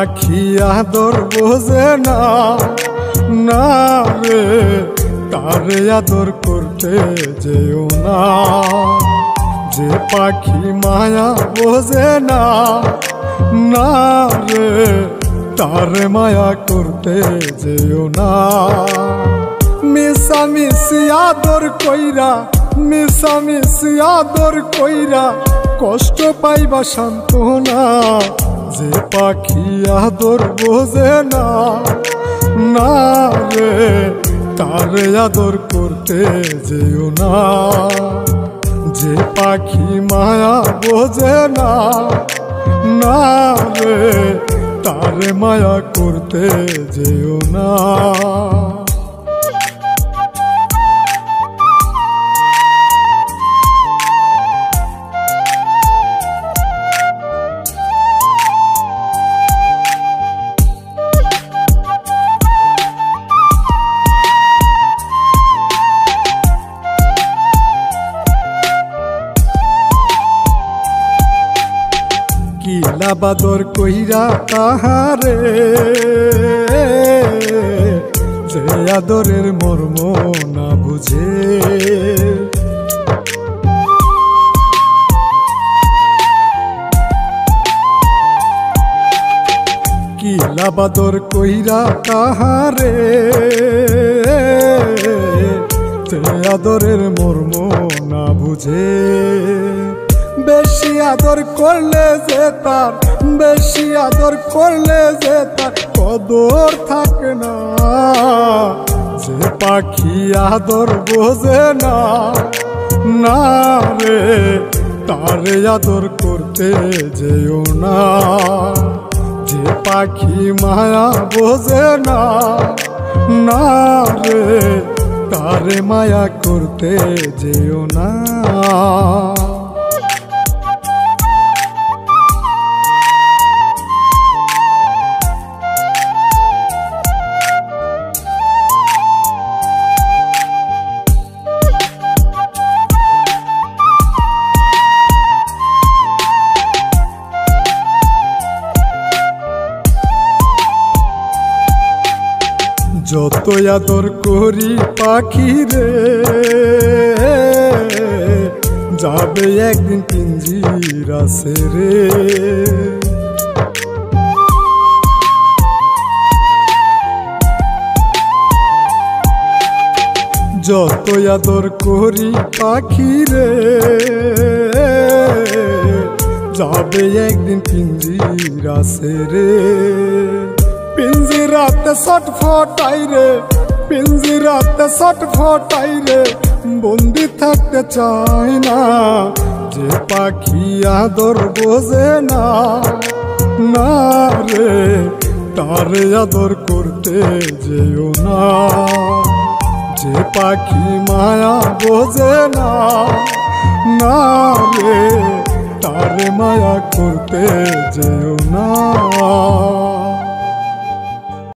পাখি আদর বোঝে না, না রে তারে আদর করতে যেও না। যে পাখি মায়া বোঝে না, না রে তারে মায়া করতে যেও না। মিশামিশি আদর কইরা, মিশামিশি আদর কইরা কষ্ট পাইবা সান্ত্বনা। যে পাখি আদর বোঝে না, না রে তারে আদর করতে যেও না। যে পাখি মায়া বোঝে না, না রে তারে মায়া করতে যেও না। কিলা বাদর কইরা তাহারে, যে আদরের মর্ম না বুঝে। কিলা বাদর কইরা তাহারে, যে আদরের মর্ম না বুঝে। বেশি আদর করলে যে তার, বেশি আদর করলে যে তার কদর থাকে না। যে পাখি আদর বোঝে না, না রে তারে আদর করতে যেও না। যে পাখি মায়া বোঝে না, না রে তারে মায়া করতে যেও না। যত আদর করি পাখি রে, যাবে একদিন পিঞ্জিরা ছেড়ে। যত আদর করি পাখি রে, যাবে একদিন পিঞ্জিরা ছেড়ে। পিঞ্জিরাতে ছটফটাই রে, পিঞ্জিরাতে ছটফটাই রে, বন্দি থাকতে চাই না। যে পাখি আদর বোঝে না, না রে তারে আদর করতে যেও না। যে পাখি মায়া বোঝে না, না রে তারে মায়া করতে যেও না।